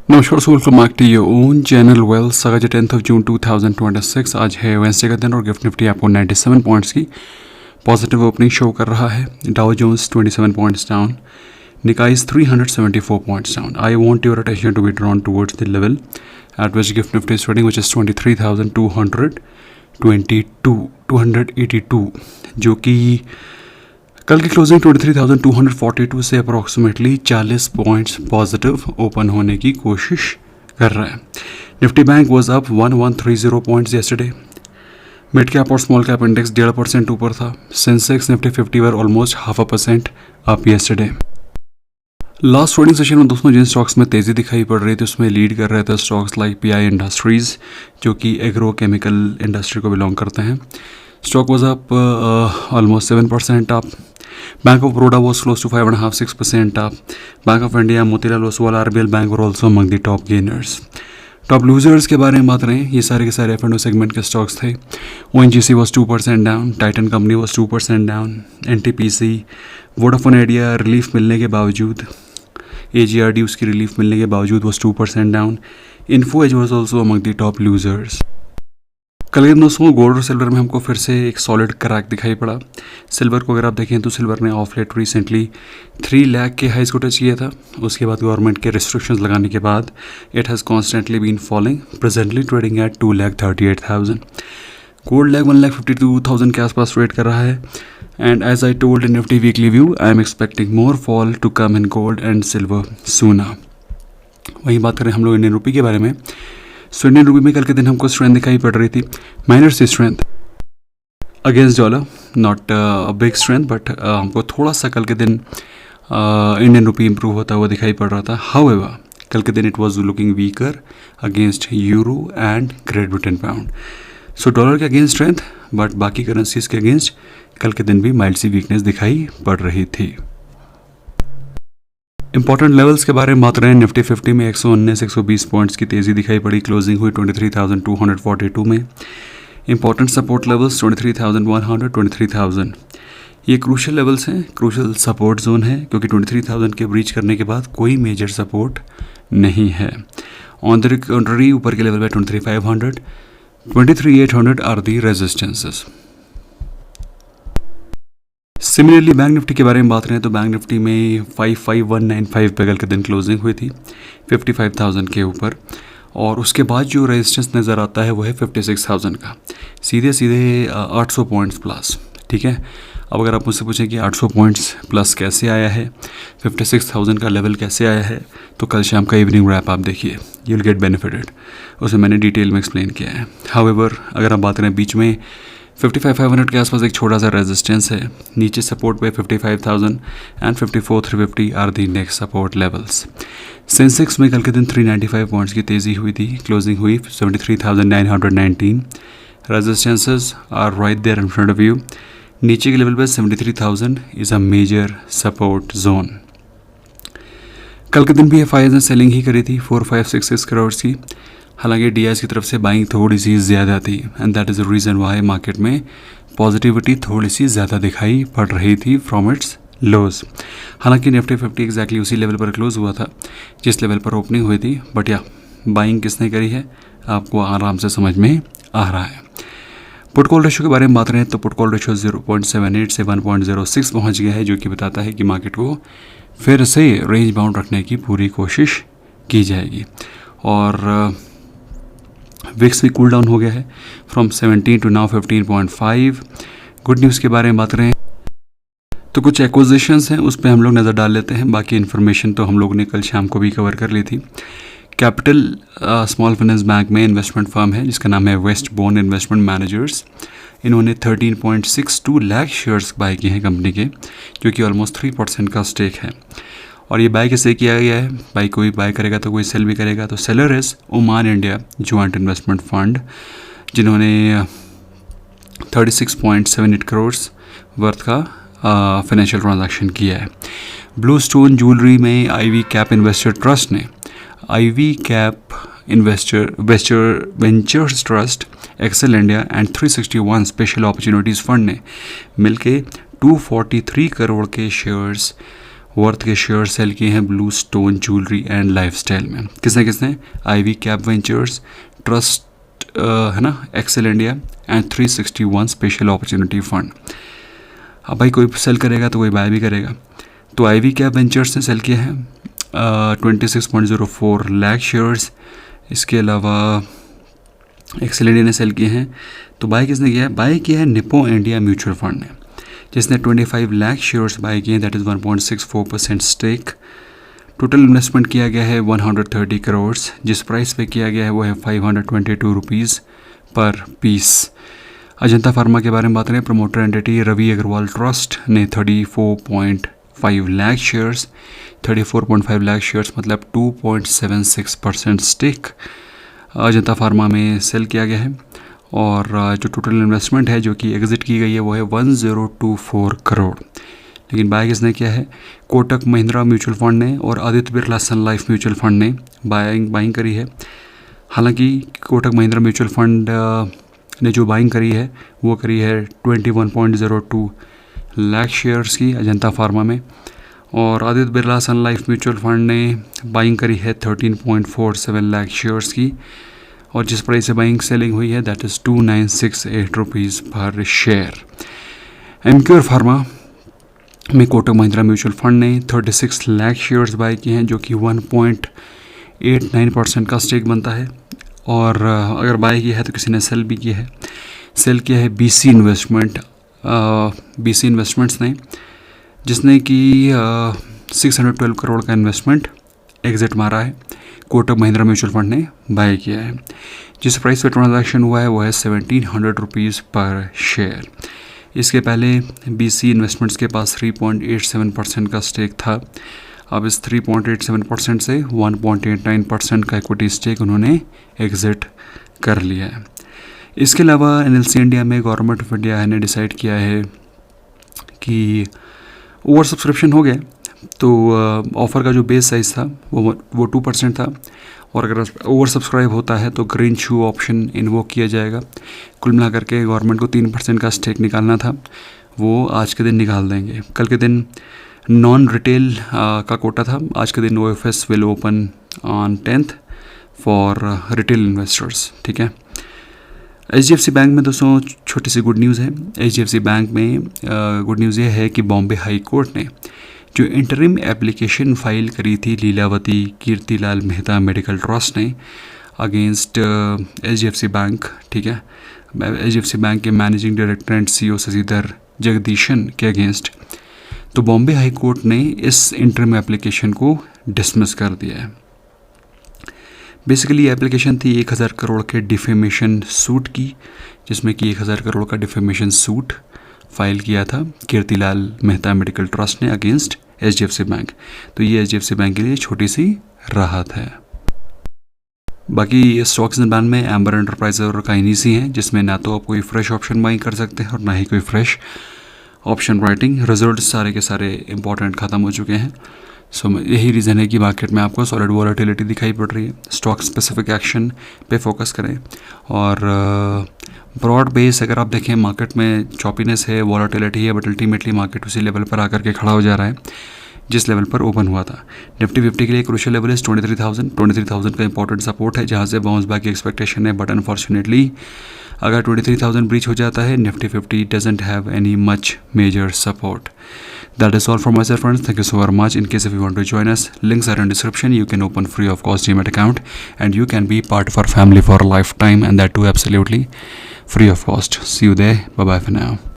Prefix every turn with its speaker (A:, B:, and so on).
A: नमस्कार दोस्तों, welcome back to your own channel Wells. आज 10 जून 2026 आज है वेंसडे का दिन और गिफ्ट निफ्टी आपको 97 पॉइंट्स की पॉजिटिव ओपनिंग शो कर रहा है। Dow Jones 27 points down, Nikkei 374 points down. I want your attention to be drawn towards the level at which GIFT Nifty is trading, which is 23,282, जो कि कल की closing 23,242 से अप्रॉक्सीमेटली 40 पॉइंट्स पॉजिटिव ओपन होने की कोशिश कर रहा है। Nifty bank was up 1130 points yesterday. Mid cap और स्मॉल कैप इंडेक्स 1.5% ऊपर था। Sensex Nifty 50 were almost 0.5% up yesterday. Last trading session में दोस्तों जिन स्टॉक्स में तेज़ी दिखाई पड़ रही थी उसमें लीड कर रहे थे स्टॉक्स लाइक पीआई इंडस्ट्रीज़, जो कि एग्रो केमिकल इंडस्ट्री को बिलोंग करते हैं। Stock was up almost 7% up. Bank of Baroda was close to 5.5-6% up. Bank of India, Motilal Oswal, RBL Bank were also among the top gainers. Top losers के बारे में बात रहे, ये सारे के सारे F&O सेगमेंट के स्टॉक्स थे। ONGC was 2% down, Titan company was 2% down, NTPC, Vodafone idea relief मिलने के बावजूद, AGRD उसकी रिलीफ मिलने के बावजूद was 2% down. Info Edge was also among the top losers. कल के दोस्तों गोल्ड और सिल्वर में हमको फिर से एक सॉलिड क्रैक दिखाई पड़ा। सिल्वर को अगर आप देखें तो सिल्वर ने ऑफ लेट रिसेंटली 3 लाख के हाइज को टच किया था। उसके बाद गवर्नमेंट के रिस्ट्रिक्शंस लगाने के बाद it has constantly been falling, presently trading at 2,38,000। Gold 1,52,000 के आसपास ट्रेड कर रहा है। And as I told in Nifty weekly view, I am expecting more fall to come in gold and silver soon. वहीं बात करें हम लोग इंडियन रुपी के बारे में, सो इंडियन रुपी में कल के दिन हमको स्ट्रेंथ दिखाई पड़ रही थी, माइनर सी strength against dollar, not a big strength, but हमको थोड़ा सा कल के दिन इंडियन रुपी इंप्रूव होता हुआ दिखाई पड़ रहा था। हाउएवर कल के दिन it was looking weaker against euro and great Britain pound. So dollar के अगेंस्ट स्ट्रेंथ, बट बाकी करेंसीज के अगेंस्ट कल के दिन भी माइल्ड सी वीकनेस दिखाई पड़ रही थी। इंपॉर्टेंट लेवल्स के बारे में बात रहे हैं, निफ्टी 50 में 119-120 पॉइंट्स की तेज़ी दिखाई पड़ी, क्लोजिंग हुई 23,242 में। इंपॉर्टेंट सपोर्ट लेवल्स 23,100, 23,000 ये क्रूशल लेवल्स हैं, क्रूशल सपोर्ट जोन है, क्योंकि 23,000 के ब्रीच करने के बाद कोई मेजर सपोर्ट नहीं है। ऑन द कंट्री ऊपर के लेवल पे 23,500, 23,800 are the resistances. Similarly Bank Nifty के बारे में बात करें तो बैंक निफ्टी में 55,195 पे कल के दिन क्लोजिंग हुई थी 55,000 के ऊपर, और उसके बाद जो रेजिस्टेंस नज़र आता है वो है 56,000 का, सीधे सीधे 800 पॉइंट्स प्लस। ठीक है, अब अगर आप मुझसे पूछें कि 800 पॉइंट्स प्लस कैसे आया है, 56,000 का लेवल कैसे आया है, तो कल शाम का इवनिंग रैप आप देखिए, यू विल गेट बेनिफिटेड, उसे मैंने डिटेल में एक्सप्लेन किया है। हाउएवर अगर आप बात करें बीच में 55,500 के आसपास एक छोटा सा रेजिस्टेंस है, नीचे सपोर्ट पे 55,000 and 54,350 are the next support levels. Sensex में कल के दिन 395 पॉइंट्स की तेज़ी हुई थी, क्लोजिंग हुई 73,919। Resistances are right there in front of you. नीचे के लेवल पे 73,000 is a major support zone. कल के दिन भी एफआईआई ने सेलिंग ही करी थी 4,566 करोड़ की, हालांकि डीआईएस की तरफ से बाइंग थोड़ी सी ज़्यादा थी, and that is the reason why market में पॉजिटिविटी थोड़ी सी ज़्यादा दिखाई पड़ रही थी फ्रॉम इट्स लोज। हालांकि निफ्टी 50 एग्जैक्टली उसी लेवल पर क्लोज हुआ था जिस लेवल पर ओपनिंग हुई थी, बट या बाइंग किसने करी है आपको आराम से समझ में आ रहा है। पुट कॉल रेशियो के बारे में बात करें तो पुट कॉल रेशियो 0.78 से 1.06 पहुँच गया है, जो कि बताता है कि मार्केट को फिर से रेंज बाउंड रखने की पूरी कोशिश की जाएगी। और विक्स भी कूल डाउन हो गया है from 17 to now 15.5। Good news के बारे में बात करें तो कुछ एक्विजिशंस हैं, उस पर हम लोग नज़र डाल लेते हैं। बाकी इन्फॉर्मेशन तो हम लोगों ने कल शाम को भी कवर कर ली थी। कैपिटल स्मॉल फाइनेंस बैंक में इन्वेस्टमेंट फर्म है जिसका नाम है वेस्ट बोर्न इन्वेस्टमेंट मैनेजर्स। इन्होंने 13.62 लाख शेयर्स बाय किए हैं कंपनी के, जो कि ऑलमोस्ट 3% का स्टेक है। और ये बाय किसे किया गया है, बाय कोई बाय करेगा तो कोई सेल भी करेगा, तो seller is Oman India joint investment fund, जिन्होंने 36.78 करोड़ वर्थ का फाइनेंशियल ट्रांजैक्शन किया है। ब्लू स्टोन ज्वेलरी में आईवी कैप इन्वेस्टर ट्रस्ट ने, Ivy Cap Ventures Trust, Accel India and 361 special opportunities fund ने मिलके 243 करोड़ के शेयर्स वर्थ के शेयर सेल किए हैं Blue Stone Jewellery and Lifestyle में। किसने किसने? आईवी कैप वेंचर्स, ट्रस्ट है ना, Accel India and 361 special opportunity fund. अब भाई कोई सेल करेगा तो कोई बाय भी करेगा। तो आईवी कैप वेंचर्स ने सेल किया है 26.04 लाख शेयर्स। इसके अलावा एक्सेल इंडिया ने सेल किए हैं। तो बाय किसने किया है? बाय किया है निप्पो इंडिया म्यूचुअल फंड ने, जिसने 25 लाख शेयर्स बाय किए हैं, that is 1.64% stake. Total investment किया गया है 130 करोड़। जिस प्राइस पे किया गया है वो है 522 रुपीज़ पर पीस। अजंता फार्मा के बारे में बात करें, promoter entity Ravi Agarwal trust ने 34.5 लाख शेयर्स, 34.5 लाख शेयर्स मतलब 2.76% स्टेक अजंता फार्मा में सेल किया गया है। और जो टोटल इन्वेस्टमेंट है जो कि एग्जिट की गई है वो है 1024 करोड़। लेकिन बाय किसने किया है? कोटक महिंद्रा म्यूचुअल फंड ने और आदित्य बिरला सन लाइफ म्यूचुअल फंड ने बाइंग करी है। हालांकि कोटक महिंद्रा म्यूचुअल फंड ने जो बाइंग करी है वो करी है 21.02 लाख शेयर्स की अजंता फार्मा में, और आदित्य बिरला सन लाइफ म्यूचुअल फंड ने बाइंग करी है 13.47 लाख शेयर्स की, और जिस प्राइस से बाइंग सेलिंग हुई है दैट इज़ 2968 रुपीज़ पर शेयर। एमक्यूर फार्मा में कोटक महिंद्रा म्यूचुअल फंड ने 36 लाख शेयर्स बाय किए हैं, जो कि 1.89% का स्टेक बनता है। और अगर बाय किया है तो किसी ने सेल भी किया है। सेल किया है बीसी इन्वेस्टमेंट्स ने, जिसने कि 612 करोड़ का इन्वेस्टमेंट एग्जिट मारा है। कोटक महिंद्रा म्यूचुअल फंड ने बाय किया है। जिस प्राइस पे ट्रांजैक्शन हुआ है वो है 1700 रुपीज़ पर शेयर। इसके पहले बीसी इन्वेस्टमेंट्स के पास 3.87% का स्टेक था। अब इस 3.87% से 1.89% का इक्विटी स्टेक उन्होंने एग्जिट कर लिया है। इसके अलावा एनएलसी इंडिया में गवर्नमेंट ऑफ इंडिया ने डिसाइड किया है कि ओवर सब्सक्रिप्शन हो गया, तो ऑफ़र का जो बेस साइज़ था वो 2% था, और अगर ओवर सब्सक्राइब होता है तो ग्रीन शू ऑप्शन इन्वोक किया जाएगा। कुल मिलाकर के गवर्नमेंट को 3% का स्टेक निकालना था, वो आज के दिन निकाल देंगे। कल के दिन नॉन रिटेल का कोटा था। आज के दिन OFS will open on 10th for retail investors. ठीक है। HDFC बैंक में दोस्तों छोटी सी गुड न्यूज़ है। HDFC बैंक में गुड न्यूज़ ये है कि बॉम्बे हाई कोर्ट ने जो इंटरिम एप्लीकेशन फाइल करी थी लीलावती कीर्तिलाल मेहता मेडिकल ट्रस्ट ने अगेंस्ट HDFC बैंक, ठीक है, HDFC बैंक के managing director and CEO Sashidhar Jagdishan के अगेंस्ट, तो बॉम्बे हाई कोर्ट ने इस इंटरिम एप्लीकेशन को डिसमिस कर दिया है। बेसिकली एप्लीकेशन थी 1000 करोड़ के डिफेमेशन सूट की, जिसमें कि 1000 करोड़ का डिफेमेशन सूट फाइल किया था कीर्तिलाल मेहता मेडिकल ट्रस्ट ने अगेंस्ट HDFC बैंक। तो ये HDFC बैंक के लिए छोटी सी राहत है। बाकी स्टॉक्स इन बैन में एम्बर एंटरप्राइज और काइनीसी हैं, जिसमें ना तो आप कोई फ्रेश ऑप्शन बाइंग कर सकते हैं और ना ही कोई फ्रेश ऑप्शन राइटिंग। रिजल्ट सारे के सारे इंपॉर्टेंट ख़त्म हो चुके हैं। सो यही रीज़न है कि मार्केट में आपको सॉलिड वॉलेटिलिटी दिखाई पड़ रही है। स्टॉक स्पेसिफिक एक्शन पे फोकस करें, और ब्रॉड बेस अगर आप देखें मार्केट में चॉपीनेस है, वॉलेटिलिटी है, बट अल्टीमेटली मार्केट उसी लेवल पर आकर के खड़ा हो जा रहा है जिस लेवल पर ओपन हुआ था। निफ्टी 50 के लिए क्रूशियल लेवल इज 23,000 का इंपॉर्टेंट सपोर्ट है, जहाँ से बाउंस बैक की एक्सपेक्टेशन है, बट अनफॉर्चुनेटली अगर 23,000 ब्रीच हो जाता है, Nifty 50 doesn't have any much major support. That is all from my side, friends. Thank you so very much. In case if you want to join us, links are in description. You can open free of cost Demat account, and you can be part of our family for a lifetime, and that too absolutely free of cost. See you there. Bye bye for now.